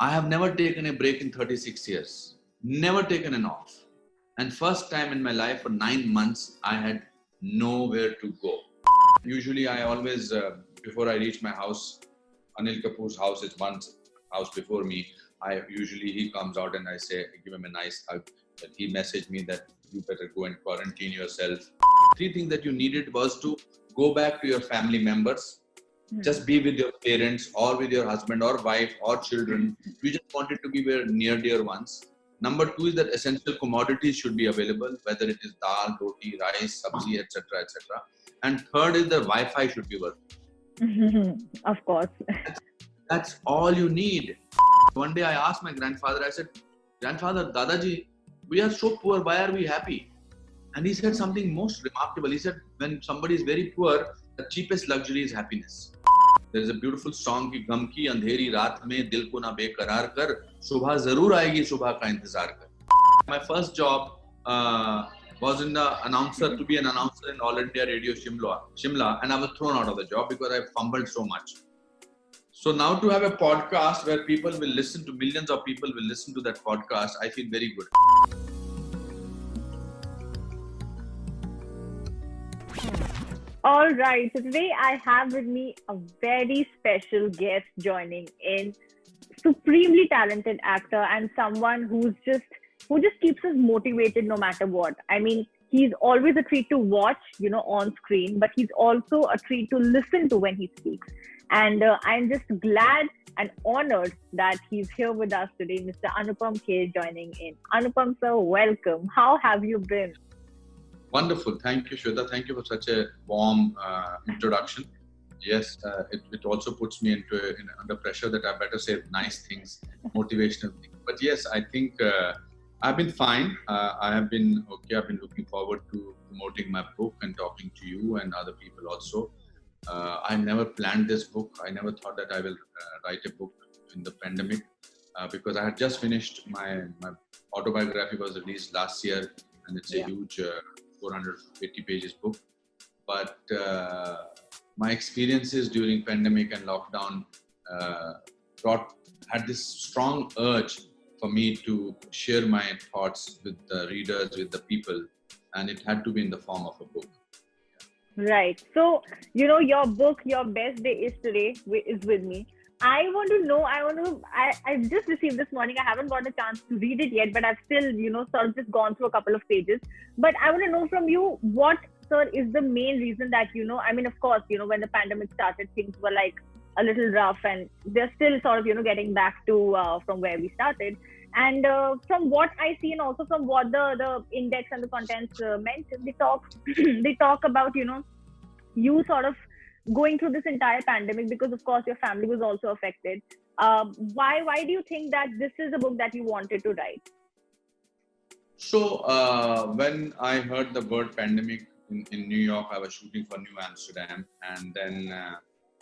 I have never taken a break in 36 years. Never taken an off. And first time in my life for 9 months, I had nowhere to go. Usually I always, before I reach my house, Anil Kapoor's house is one house before me. He comes out and I give him a nice hug. But he messaged me that you better go and quarantine yourself. 3 things that you needed was to go back to your family members, just be with your parents or with your husband or wife or children. You just wanted to be with near dear ones. Number 2 is that essential commodities should be available, whether it is dal, roti, rice, sabzi, etc., etc. And third is the Wi-Fi should be working. Of course. That's all you need. One day I asked my grandfather, I said, "Grandfather, Dadaji, we are so poor, why are we happy?" And he said something most remarkable. He said, when somebody is very poor, the cheapest luxury is happiness. There is a beautiful song ki gam ki andheri raat mein dil ko na beqarar kar, subha zarur aayegi subha ka intezar kar. My first job was to be an announcer in All India Radio Shimla, and I was thrown out of the job because I fumbled so much. So now to have a podcast where people will listen to, millions of people will listen to that podcast, I feel very good. All right. So today I have with me a very special guest joining in, supremely talented actor and someone who just keeps us motivated no matter what. I mean, he's always a treat to watch, on screen, but he's also a treat to listen to when he speaks. And I'm just glad and honored that he's here with us today, Mr. Anupam Kher joining in. Anupam sir, welcome. How have you been? Wonderful. Thank you, Shweta. Thank you for such a warm introduction. Yes, it also puts me under pressure that I better say nice things, motivational things. But yes, I think I've been fine. I have been okay. I've been looking forward to promoting my book and talking to you and other people also. I never planned this book. I never thought that I will write a book in the pandemic because I had just finished my autobiography was released last year, and it's a huge 480 pages book. But my experiences during pandemic and lockdown had this strong urge for me to share my thoughts with the readers, with the people, and it had to be in the form of a book. Right. So, your book, Your Best Day Is Today, is with me. I just received this morning. I haven't got a chance to read it yet, but I've still, sort of just gone through a couple of pages. But I want to know from you, what, sir, is the main reason that, I mean, of course, when the pandemic started, things were like a little rough and they're still sort of, getting back to from where we started. And from what I see and also from what the index and the contents mention, they talk about, you sort of going through this entire pandemic because, of course, your family was also affected. Why do you think that this is a book that you wanted to write? So when I heard the word pandemic in New York, I was shooting for New Amsterdam, and then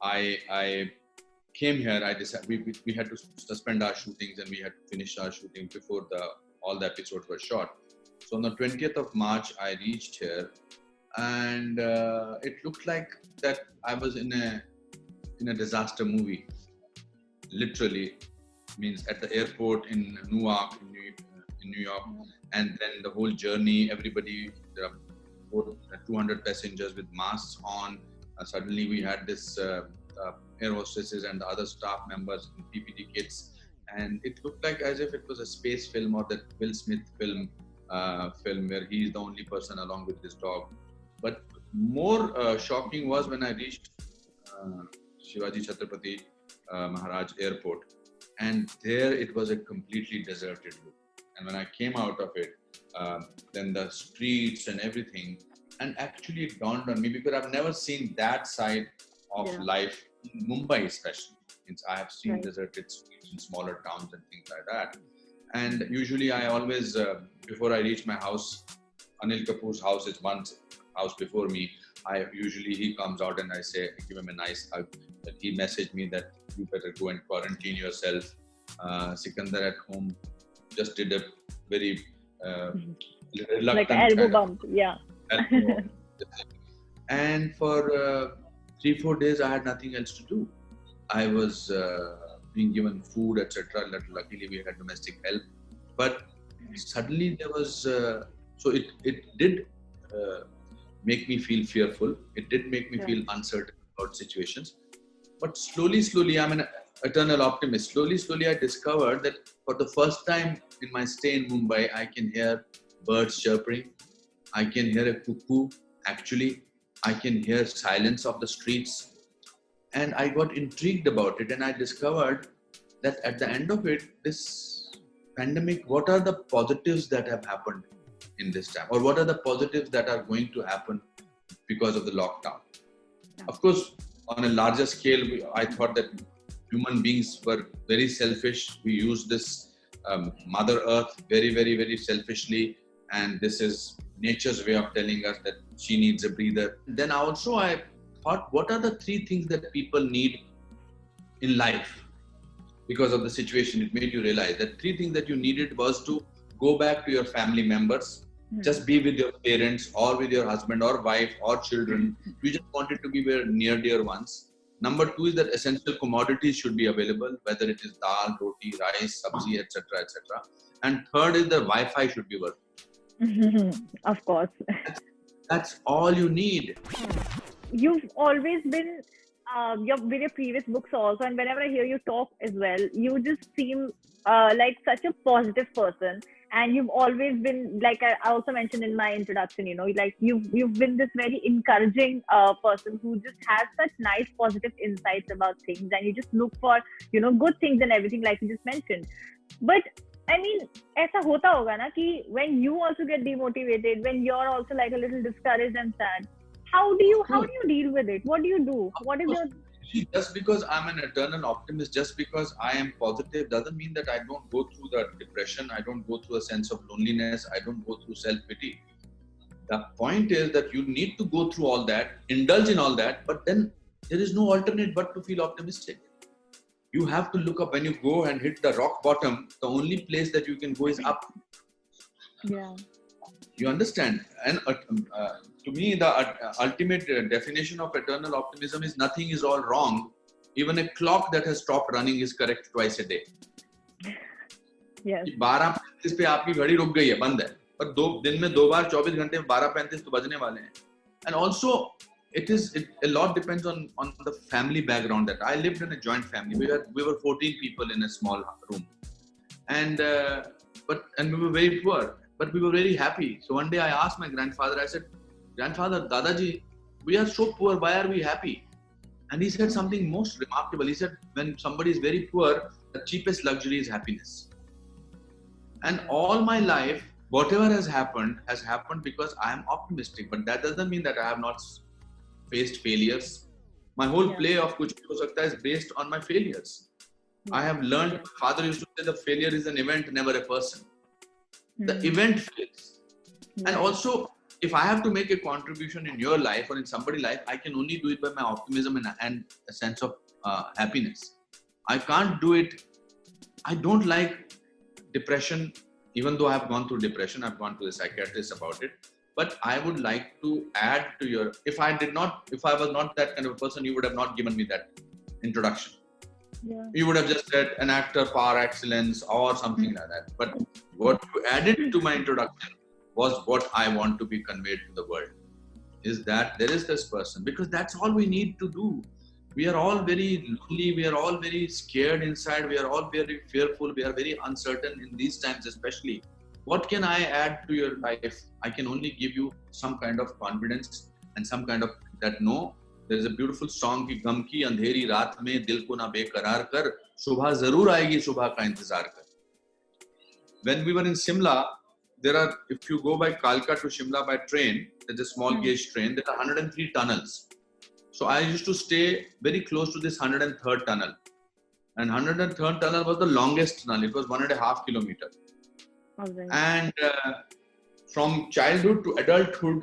I came here. I decided we had to suspend our shootings and we had to finish our shooting before all the episodes were shot. So on the 20th of March, I reached here, and it looked like that I was in a disaster movie. Literally, means at the airport in Newark, in New York, and then the whole journey. Everybody, there are 200 passengers with masks on. Suddenly, we had this air hostesses and the other staff members in PPE kits, and it looked like as if it was a space film or that Will Smith film where he is the only person along with his dog. But more shocking was when I reached Shivaji Chhatrapati Maharaj Airport, and there it was a completely deserted look. And when I came out of it, then the streets and everything, and actually it dawned on me because I've never seen that side of life in Mumbai, especially. I have seen deserted streets in smaller towns and things like that. And usually I always, before I reach my house, Anil Kapoor's house is one house before me. He comes out and I give him a nice hug. But he messaged me that you better go and quarantine yourself. Sikandar at home just did a very reluctant like elbow bump, And for 3-4 days, I had nothing else to do. I was being given food, etc. Luckily, we had domestic help. But suddenly there was, so it did make me feel fearful. It did make me feel uncertain about situations. But slowly, I'm an eternal optimist. Slowly, I discovered that for the first time in my stay in Mumbai, I can hear birds chirping. I can hear a cuckoo. Actually, I can hear silence of the streets. And I got intrigued about it, and I discovered that at the end of it, this pandemic, what are the positives that have happened in this time, or what are the positives that are going to happen because of the lockdown? Of course, on a larger scale, I thought that human beings were very selfish. We used this Mother Earth very selfishly, and this is nature's way of telling us that she needs a breather. Then also I thought, what are the three things that people need in life? Because of the situation, it made you realize that three things that you needed was to go back to your family members, just be with your parents or with your husband or wife or children. You just wanted to be with near dear ones. Number two is that essential commodities should be available, whether it is dal, roti, rice, sabzi, etc., etc. And third is the Wi-Fi should be working. Of course. That's all you need. You've always been, with your previous books also, and whenever I hear you talk as well, you just seem like such a positive person. And you've always been, like I also mentioned in my introduction, like you've been this very encouraging person who just has such nice positive insights about things, and you just look for, good things and everything, like you just mentioned. But I mean, ऐसा होता होगा ना कि when you also get demotivated, when you're also like a little discouraged and sad, how do you deal with it? What do you do? What is your... See, just because I'm an eternal optimist, just because I am positive, doesn't mean that I don't go through the depression. I don't go through a sense of loneliness. I don't go through self-pity. The point is that you need to go through all that, indulge in all that, but then there is no alternate but to feel optimistic. You have to look up. When you go and hit the rock bottom, the only place that you can go is up. Yeah. You understand? And to me, the ultimate definition of eternal optimism is nothing is all wrong. Even a clock that has stopped running is correct twice a day. Yes. 12:35 पे आपकी घड़ी रुक गई है, बंद है, पर दिन में दो बार 24 घंटे में 12:35 तो बजने वाले हैं. And also, a lot depends on the family background. That I lived in a joint family. We were 14 people in a small room, and we were very poor, but we were very happy. So one day I asked my grandfather. I said, "Grandfather, Dadaji, we are so poor. Why are we happy?" And he said something most remarkable. He said, "When somebody is very poor, the cheapest luxury is happiness." And all my life, whatever has happened because I am optimistic. But that doesn't mean that I have not faced failures. My whole play of Kuch Bhi Ho Sakta is based on my failures. I have learned, father used to say, the failure is an event, never a person. The event fails. And also, if I have to make a contribution in your life or in somebody's life, I can only do it by my optimism and a sense of happiness. I can't do it. I don't like depression, even though I have gone through depression. I've gone to a psychiatrist about it. But I would like to add to your, if I was not that kind of a person, you would have not given me that introduction. Yeah. You would have just said an actor par excellence or something like that. But what you added to my introduction was what I want to be conveyed to the world, is that there is this person, because that's all we need to do. We are all very lonely. We are all very scared inside. We are all very fearful. We are very uncertain in these times, especially. What can I add to your life? I can only give you some kind of confidence and some kind of that no, there is a beautiful song ki gam ki andheri raat mein dil ko na bekarar kar, subha zarur aayegi subha ka intezar kar. When we were in Shimla, if you go by Kalka to Shimla by train, there's a small gauge train, there are 103 tunnels. So I used to stay very close to this 103rd tunnel. And 103rd tunnel was the longest tunnel. It was 1.5 kilometers. Okay. And from childhood to adulthood,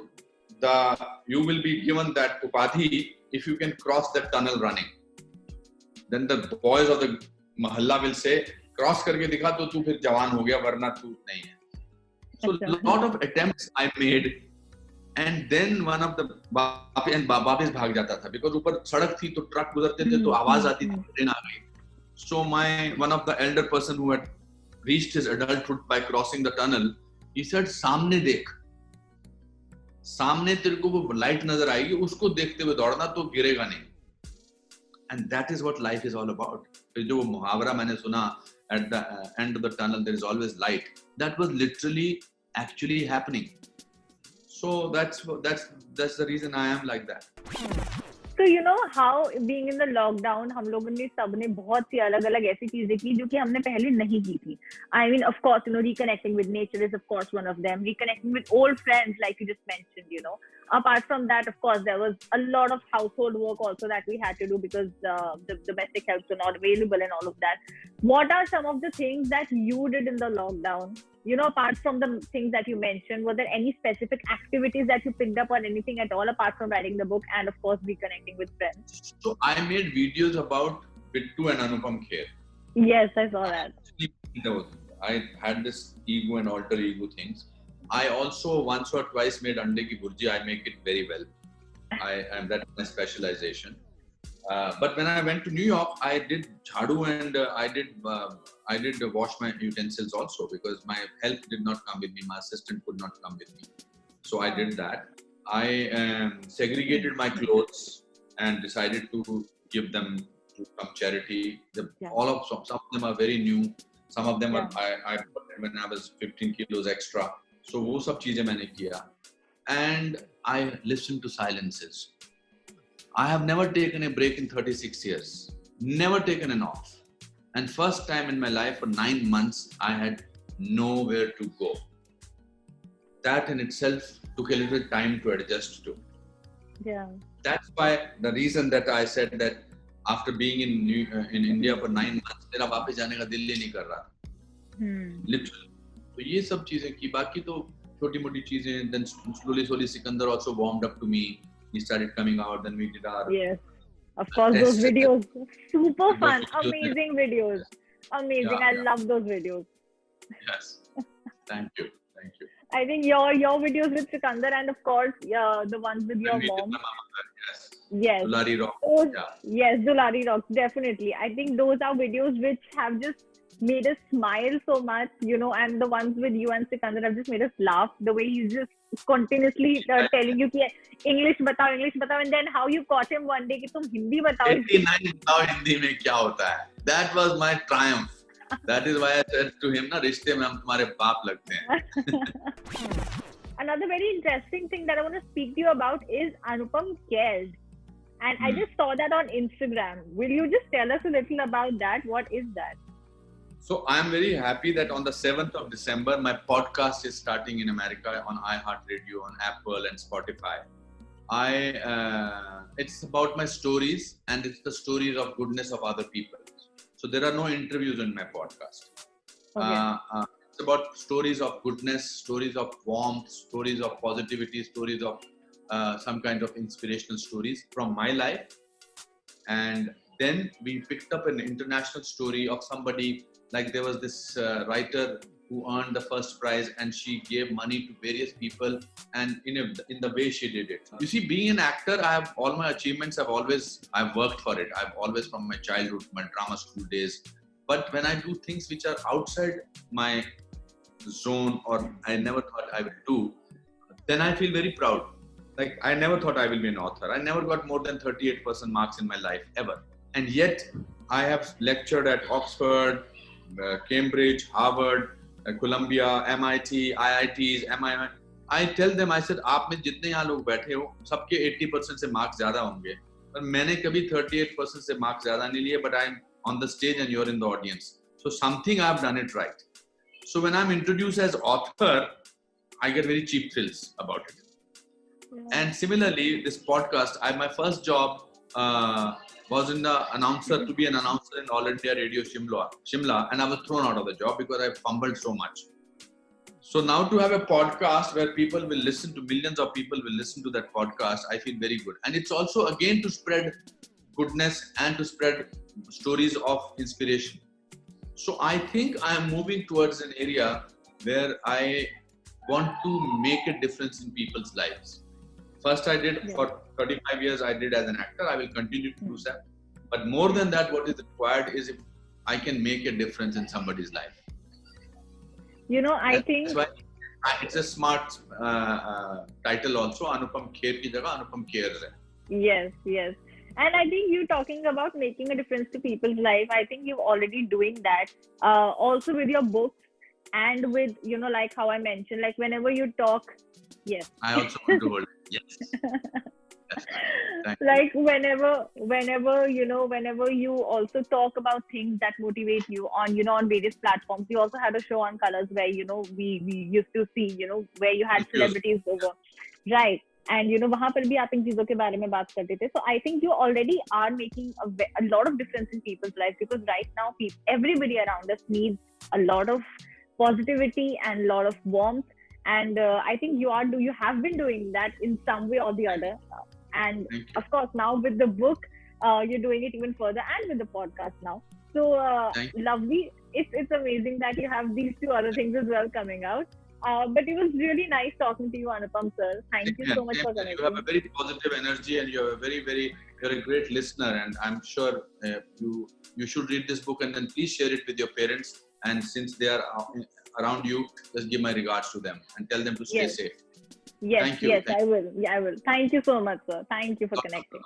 you will be given that upadhi if you can cross that tunnel running. Then the boys of the mahalla will say, cross karke dikha to tu phir jawan ho gaya, varna tu nahi hai. So a lot of attempts I made, and then one of the वापस भाग जाता था, because ऊपर सड़क थी तो truck गुजरते थे तो आवाज आती थी ट्रेन आ गई. So one of the elder person who had reached his adulthood by crossing the tunnel, he said, सामने देख, सामने तेरे को वो लाइट नजर आएगी, उसको देखते हुए दौड़ना, तो गिरेगा नहीं. And that is what life is all about. फिर जो मुहावरा मैंने सुना, at the end of the tunnel there is always light, that was literally actually happening. So that's the reason I am like that. So you know how being in the lockdown, हम लोगों ने सबने बहुत सी अलग-अलग ऐसी चीजें की जो कि हमने पहले नहीं की थी. I mean, of course, you know, reconnecting with nature is of course one of them. Reconnecting with old friends, like you just mentioned, you know. Apart from that, of course, there was a lot of household work also that we had to do because the domestic helps were not available and all of that. What are some of the things that you did in the lockdown? You know, apart from the things that you mentioned, were there any specific activities that you picked up on anything at all apart from writing the book and, of course, reconnecting with friends? So I made videos about Bittu and Anupam Kher. Yes, I saw that. I had this ego and alter ego things. I also once or twice made ande ki burji. I make it very well. That's my specialization. But when I went to New York, I did jhadu and I did wash my utensils also because my help did not come with me. My assistant could not come with me. So I did that. I segregated my clothes and decided to give them to some charity. Some of them are very new. Some of them I bought when I was 15 kilos extra. So वो सब चीजें मैंने किया. And I listened to silences. I have never taken a break in 36 years. Never taken an off. And first time in my life for 9 months, I had nowhere to go. That in itself took a little time to adjust to. Yeah. That's why the reason that I said that after being in India for 9 months, मेरा वापस जाने का दिल ही नहीं कर रहा. Literally. तो ये सब चीजें की, बाकी तो छोटी-मोटी चीजें. Then slowly Sikandar also warmed up to me. He started coming out. Then we did our. Yes, of course, those videos, super fun, amazing videos, amazing. I love those videos. Yes, thank you. I think your videos with Sikandar and of course the ones with your mom. Yes. Dulari Rock. Yes, Dulari Rock, definitely. I think those are videos which have just made us smile so much, you know, and the ones with you and Sikandar have just made us laugh. The way he's just continuously telling you कि English बताओ, and then how you caught him one day कि तुम हिंदी बताओ. 89 बताओ हिंदी में क्या होता है. That was my triumph. That is why I said to him, ना रिश्ते में हम तुम्हारे बाप लगते हैं. Another very interesting thing that I want to speak to you about is Anupam Cares. And I just saw that on Instagram. Will you just tell us a little about that? What is that? So I'm very happy that on the 7th of December, my podcast is starting in America on iHeartRadio, on Apple and Spotify. It's about my stories and it's the stories of goodness of other people. So there are no interviews in my podcast. Okay. It's about stories of goodness, stories of warmth, stories of positivity, stories of some kind of inspirational stories from my life. And then we picked up an international story of somebody. Like there was this writer who earned the first prize and she gave money to various people and in the way she did it. You see, being an actor, I have all my achievements. I've worked for it. I've always from my childhood, my drama school days. But when I do things which are outside my zone or I never thought I would do, then I feel very proud. Like I never thought I will be an author. I never got more than 38% marks in my life ever. And yet I have lectured at Oxford, Cambridge, Harvard, Columbia, MIT, IITs, MIT. I tell them, I said, आप में जितने यहाँ लोग बैठे हो, सबके 80% से marks ज़्यादा होंगे. पर मैंने कभी 38% से मार्क्स ज़्यादा नहीं लिए, but I'm on the stage and you're in the audience. So something I've done it right. So when I'm introduced as author, I get very cheap thrills about it. Yeah. And similarly, this podcast, my first job was in the announcer to be an announcer in All India Radio Shimla, and I was thrown out of the job because I fumbled so much. So now to have a podcast where people will listen to, millions of people will listen to that podcast, I feel very good. And it's also again to spread goodness and to spread stories of inspiration. So I think I am moving towards an area where I want to make a difference in people's lives. First I did for 35 years, I did as an actor. I will continue to do that. But more than that, what is required is if I can make a difference in somebody's life. You know, I That's think why it's a smart title also. Anupam Kher ki jagah Anupam Cares hai. yes, yes. And I think you talking about making a difference to people's life. I think you're already doing that. Also with your books and with, you know, like how I mentioned, like whenever you talk, yes. I also want to hold it. Yes. Thank Like whenever you know, whenever you also talk about things that motivate you on, you know, on various platforms. You also had a show on Colors where, you know, we used to see, you know, where you had you. celebrities over, right? And you know, वहाँ पर भी आप इन चीजों के बारे में बात करते थे. So I think you already are making a lot of difference in people's lives, because right now everybody around us needs a lot of positivity and a lot of warmth. And I think you have been doing that in some way or the other. And of course, now with the book, you're doing it even further, and with the podcast now. So lovely. It's amazing that you have these two other things as well coming out. But it was really nice talking to you, Anupam sir. Thank you so much for connecting. You have a very positive energy, and you're a great listener. And I'm sure you should read this book, and then please share it with your parents. And since they are around you, just give my regards to them and tell them to stay safe. Yes, Thank you. Yes, I will. Yeah, I will. Thank you so much, sir. Thank you for connecting.